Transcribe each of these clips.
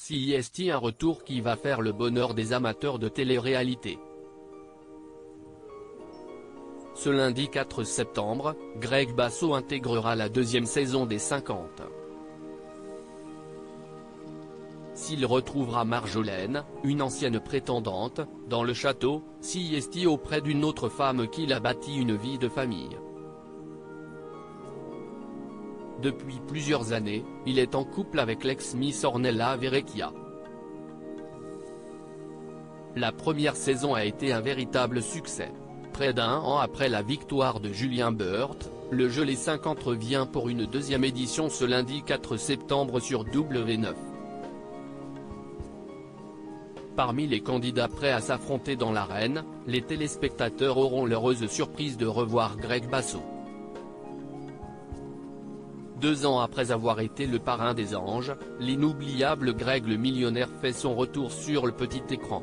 CIST, un retour qui va faire le bonheur des amateurs de télé-réalité. Ce lundi 4 septembre, Greg Basso intégrera la deuxième saison des 50. S'il retrouvera Marjolaine, une ancienne prétendante, dans le château, CIST auprès d'une autre femme qu'il a bâti une vie de famille. Depuis plusieurs années, il est en couple avec l'ex-Miss Ornella Verrecchia. La première saison a été un véritable succès. Près d'un an après la victoire de Julien Burt, le jeu Les 50 revient pour une deuxième édition ce lundi 4 septembre sur W9. Parmi les candidats prêts à s'affronter dans l'arène, les téléspectateurs auront l'heureuse surprise de revoir Greg Basso. 2 ans après avoir été le parrain des anges, l'inoubliable Greg le millionnaire fait son retour sur le petit écran.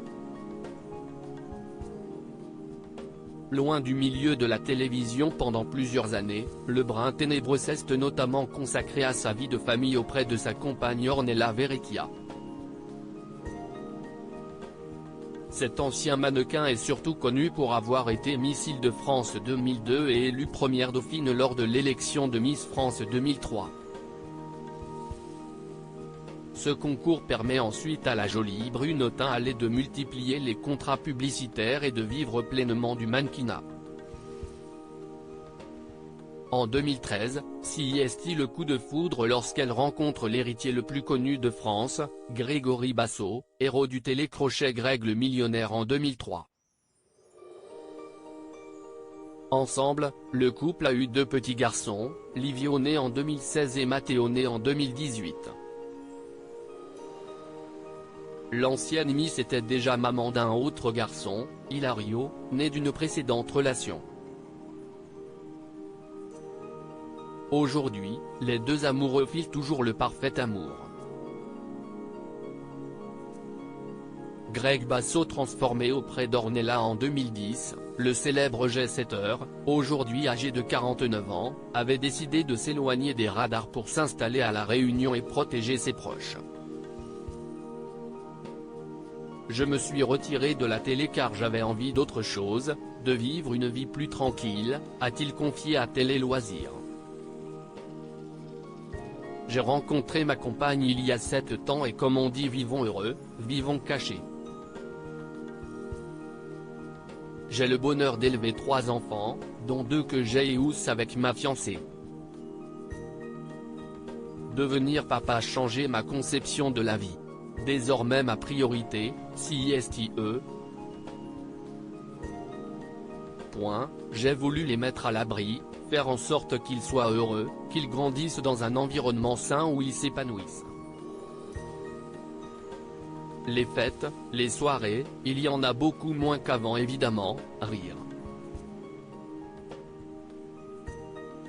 Loin du milieu de la télévision pendant plusieurs années, le brin ténébreux s'est notamment consacré à sa vie de famille auprès de sa compagne Ornella Verrecchia. Cet ancien mannequin est surtout connu pour avoir été Miss Île-de-France 2002 et élue première dauphine lors de l'élection de Miss France 2003. Ce concours permet ensuite à la jolie brune au teint allé de multiplier les contrats publicitaires et de vivre pleinement du mannequinat. En 2013, CIST le coup de foudre lorsqu'elle rencontre l'héritier le plus connu de France, Grégory Basso, héros du télécrochet Greg le millionnaire en 2003. Ensemble, le couple a eu 2 petits garçons, Livio né en 2016 et Matteo né en 2018. L'ancienne Miss était déjà maman d'un autre garçon, Hilario, né d'une précédente relation. Aujourd'hui, les deux amoureux filent toujours le parfait amour. Greg Basso transformé auprès d'Ornella en 2010, le célèbre jet-setter, aujourd'hui âgé de 49 ans, avait décidé de s'éloigner des radars pour s'installer à La Réunion et protéger ses proches. Je me suis retiré de la télé car j'avais envie d'autre chose, de vivre une vie plus tranquille, a-t-il confié à Télé Loisirs. J'ai rencontré ma compagne il y a 7 ans et comme on dit vivons heureux, vivons cachés. J'ai le bonheur d'élever 3 enfants, dont 2 que j'ai et housse avec ma fiancée. Devenir papa a changé ma conception de la vie. Désormais ma priorité, CISTE. J'ai voulu les mettre à l'abri, faire en sorte qu'ils soient heureux, qu'ils grandissent dans un environnement sain où ils s'épanouissent. Les fêtes, les soirées, il y en a beaucoup moins qu'avant évidemment, rire.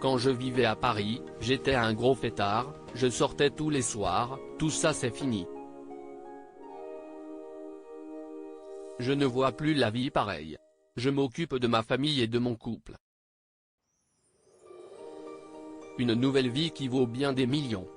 Quand je vivais à Paris, j'étais un gros fêtard, je sortais tous les soirs, tout ça c'est fini. Je ne vois plus la vie pareille. Je m'occupe de ma famille et de mon couple. Une nouvelle vie qui vaut bien des millions.